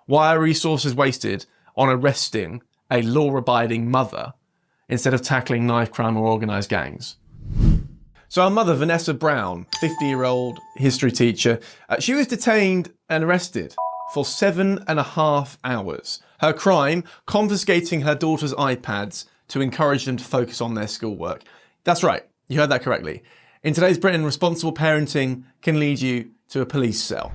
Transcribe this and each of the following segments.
Why are resources wasted on arresting a law-abiding mother instead of tackling knife crime or organised gangs? So our mother, Vanessa Brown, 50-year-old history teacher, she was detained and arrested for 7.5 hours. Her crime, confiscating her daughter's iPads to encourage them to focus on their schoolwork. That's right, you heard that correctly. In today's Britain, responsible parenting can lead you to a police cell.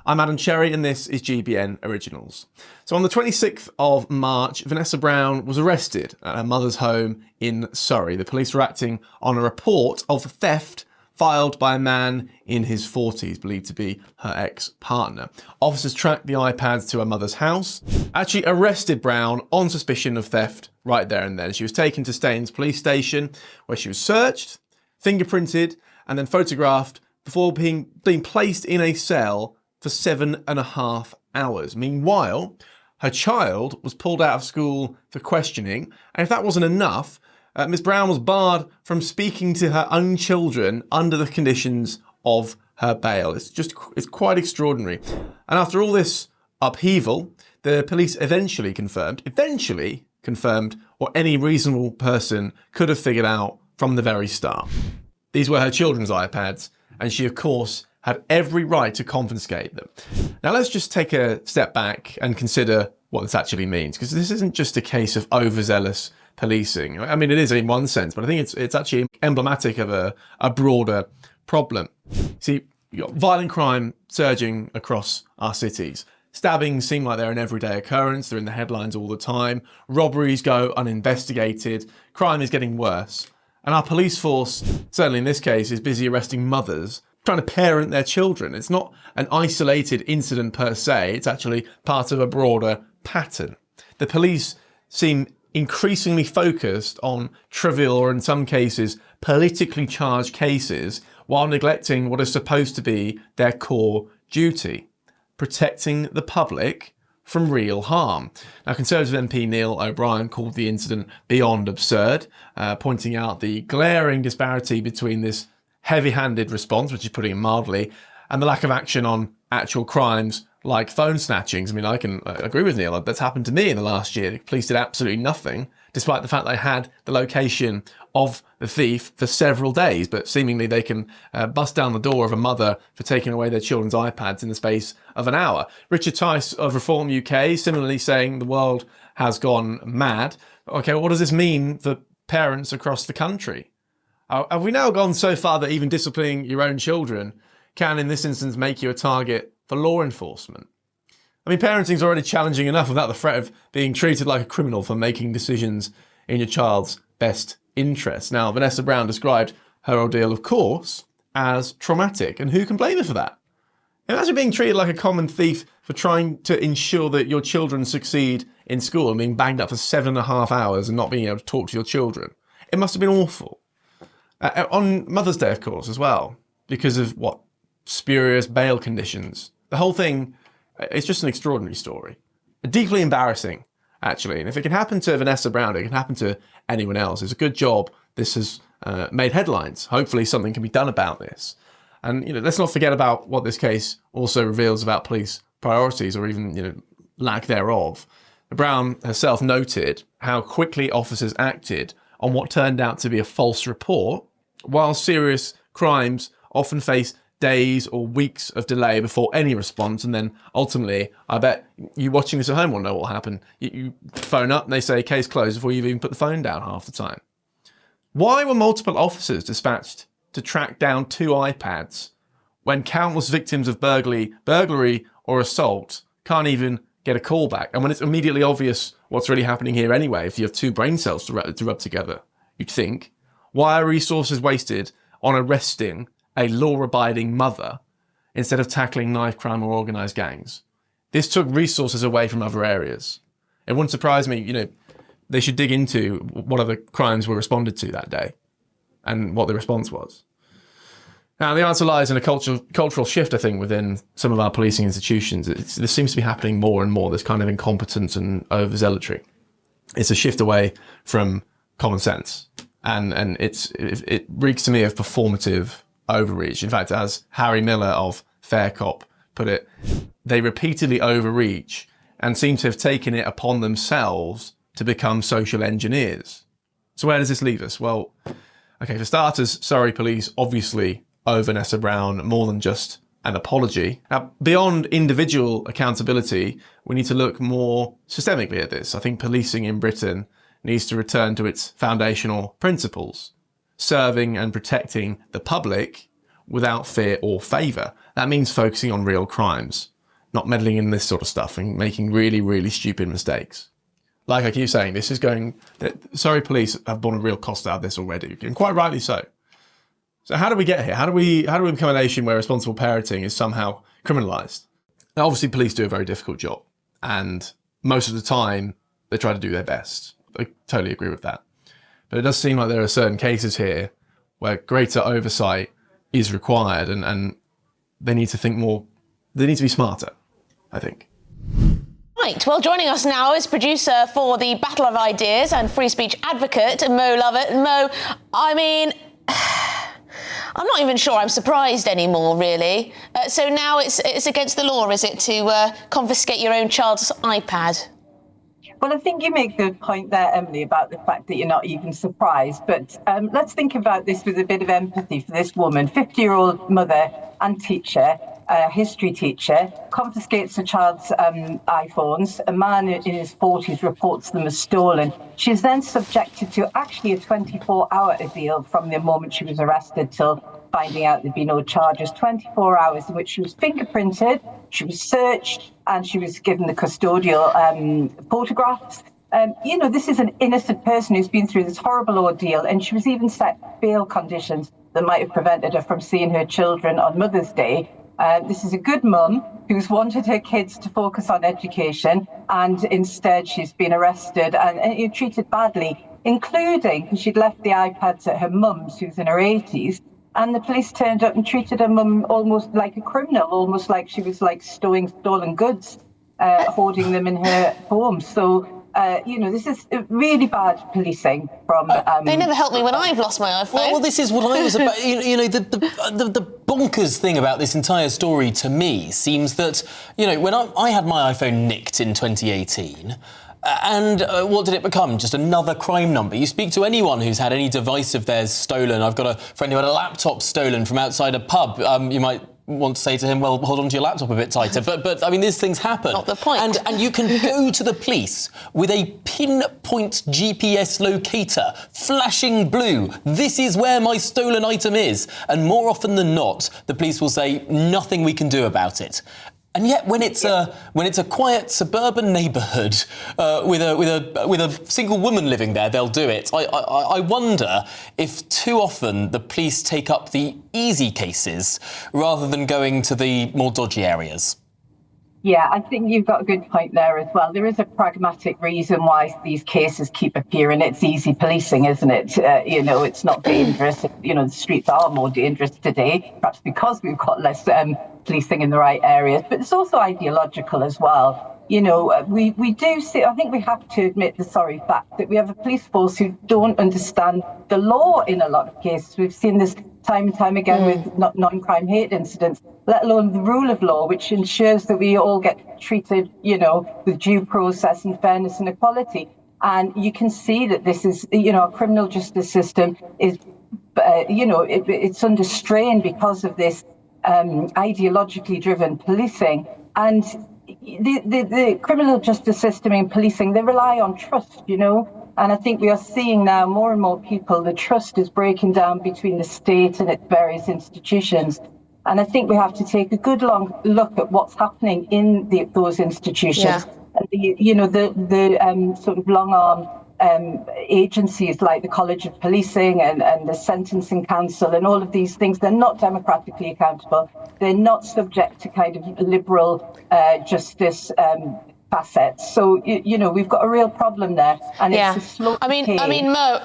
I'm Adam Cherry and this is GBN Originals. So on the 26th of March, Vanessa Brown was arrested at her mother's home in Surrey. The police were acting on a report of theft filed by a man in his 40s, believed to be her ex-partner. Officers tracked the iPads to her mother's house, actually arrested Brown on suspicion of theft right there and then. She was taken to Staines police station where she was searched, fingerprinted and then photographed before being placed in a cell for 7.5 hours. Meanwhile, her child was pulled out of school for questioning, and if that wasn't enough, Ms Brown was barred from speaking to her own children under the conditions of her bail. It's quite extraordinary. And after all this upheaval, the police eventually confirmed what any reasonable person could have figured out from the very start. These were her children's iPads, and she, of course, had every right to confiscate them. Now let's just take a step back and consider what this actually means, because this isn't just a case of overzealous policing. I mean, it is in one sense, but I think it's actually emblematic of a broader problem. See, you've got violent crime surging across our cities. Stabbings seem like they're an everyday occurrence. They're in the headlines all the time. Robberies go uninvestigated. Crime is getting worse. And our police force, certainly in this case, is busy arresting mothers trying to parent their children. It's not an isolated incident per se. It's actually part of a broader pattern. The police seem increasingly focused on trivial, or in some cases, politically charged cases, while neglecting what is supposed to be their core duty: protecting the public from real harm. Now, Conservative MP Neil O'Brien called the incident beyond absurd, pointing out the glaring disparity between this heavy-handed response, which is putting it mildly, and the lack of action on actual crimes like phone snatchings. I mean, I can agree with Neil. That's happened to me in the last year. The police did absolutely nothing, despite the fact they had the location of the thief for several days, but seemingly they can bust down the door of a mother for taking away their children's iPads in the space of an hour. Richard Tice of Reform UK similarly saying the world has gone mad. Okay, well, what does this mean for parents across the country? Have we now gone so far that even disciplining your own children can, in this instance, make you a target for law enforcement? I mean, parenting's already challenging enough without the threat of being treated like a criminal for making decisions in your child's best interest. Now, Vanessa Brown described her ordeal, of course, as traumatic, and who can blame her for that? Imagine being treated like a common thief for trying to ensure that your children succeed in school and being banged up for 7.5 hours and not being able to talk to your children. It must have been awful. On Mother's Day, of course, as well, because of spurious bail conditions. The whole thing is just an extraordinary story. Deeply embarrassing, actually. And if it can happen to Vanessa Brown, it can happen to anyone else. It's a good job this has made headlines. Hopefully something can be done about this. And let's not forget about what this case also reveals about police priorities, or even lack thereof. Brown herself noted how quickly officers acted on what turned out to be a false report, while serious crimes often face days or weeks of delay before any response. And then ultimately, I bet you watching this at home will know what will happen. You phone up and they say case closed before you've even put the phone down half the time. Why were multiple officers dispatched to track down 2 iPads when countless victims of burglary or assault can't even get a call back? And when it's immediately obvious what's really happening here anyway, if you have 2 brain cells to rub together, you'd think. Why are resources wasted on arresting a law-abiding mother instead of tackling knife crime or organised gangs? This took resources away from other areas. It wouldn't surprise me, they should dig into what other crimes were responded to that day and what the response was. Now, the answer lies in a cultural shift, I think, within some of our policing institutions. This seems to be happening more and more, this kind of incompetence and overzealotry. It's a shift away from common sense. And it reeks to me of performative overreach. In fact, as Harry Miller of Fair Cop put it, they repeatedly overreach and seem to have taken it upon themselves to become social engineers. So where does this leave us? Well, okay, for starters, Surrey Police obviously owe Vanessa Brown more than just an apology. Now, beyond individual accountability, we need to look more systemically at this. I think policing in Britain needs to return to its foundational principles, serving and protecting the public without fear or favour. That means focusing on real crimes, not meddling in this sort of stuff and making really, really stupid mistakes. Like I keep saying, Surrey Police have borne a real cost out of this already, and quite rightly so. So how do we get here? How do we become a nation where responsible parenting is somehow criminalised? Now, obviously, police do a very difficult job, and most of the time they try to do their best. I totally agree with that. But it does seem like there are certain cases here where greater oversight is required, and they need to think more. They need to be smarter, I think. Right, well, joining us now is producer for the Battle of Ideas and free speech advocate, Mo Lovett. Mo, I mean, I'm not even sure I'm surprised anymore, really. So now it's against the law, is it, to confiscate your own child's iPad? Well, I think you make the point there, Emily, about the fact that you're not even surprised. But let's think about this with a bit of empathy for this woman, 50-year-old mother and teacher, history teacher, confiscates a child's iPhones. A man in his 40s reports them as stolen. She's then subjected to actually a 24-hour ordeal from the moment she was arrested till finding out there'd be no charges. 24 hours in which she was fingerprinted, she was searched, and she was given the custodial photographs. This is an innocent person who's been through this horrible ordeal, and she was even set bail conditions that might have prevented her from seeing her children on Mother's Day. This is a good mum who's wanted her kids to focus on education, and instead she's been arrested and treated badly, including because she'd left the iPads at her mum's, who's in her 80s, and the police turned up and treated her mum almost like a criminal, almost like she was like stowing stolen goods, hoarding them in her home. So, this is really bad policing from... they never helped me when I've lost my iPhone. Well, this is what I was about. The bonkers thing about this entire story to me seems that, when I had my iPhone nicked in 2018... And what did it become? Just another crime number. You speak to anyone who's had any device of theirs stolen. I've got a friend who had a laptop stolen from outside a pub. You might want to say to him, well, hold on to your laptop a bit tighter. But I mean, these things happen. Not the point. And you can go to the police with a pinpoint GPS locator, flashing blue. This is where my stolen item is. And more often than not, the police will say, nothing we can do about it. And yet, when it's a quiet suburban neighbourhood with a single woman living there, they'll do it. I wonder if too often the police take up the easy cases rather than going to the more dodgy areas. Yeah, I think you've got a good point there as well. There is a pragmatic reason why these cases keep appearing. It's easy policing, isn't it? It's not dangerous. The streets are more dangerous today, perhaps because we've got less policing in the right areas. But it's also ideological as well. We do see, I think we have to admit the sorry fact that we have a police force who don't understand the law in a lot of cases. We've seen this time and time again with non-crime hate incidents, let alone the rule of law, which ensures that we all get treated, with due process and fairness and equality. And you can see that this is, our criminal justice system is, it's under strain because of this ideologically driven policing. And the criminal justice system and policing, they rely on trust, and I think we are seeing now more and more people, the trust is breaking down between the state and its various institutions. And I think we have to take a good long look at what's happening in those institutions. Yeah. And the sort of long arm agencies like the College of Policing and the Sentencing Council and all of these things, they're not democratically accountable. They're not subject to kind of liberal justice facets. So, we've got a real problem there. And it's a slow I mean, Mo,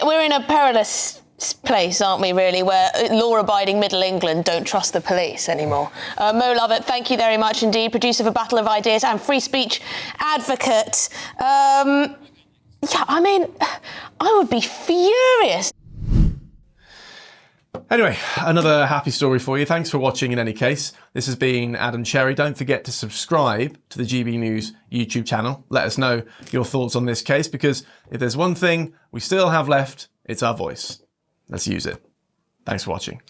we're in a perilous place, aren't we, really, where law-abiding Middle England don't trust the police anymore. Mo Lovett, thank you very much indeed, producer for Battle of Ideas and free speech advocate. I would be furious. Anyway, another happy story for you. Thanks for watching in any case. This has been Adam Cherry. Don't forget to subscribe to the GB News YouTube channel. Let us know your thoughts on this case, because if there's one thing we still have left, it's our voice. Let's use it. Thanks for watching.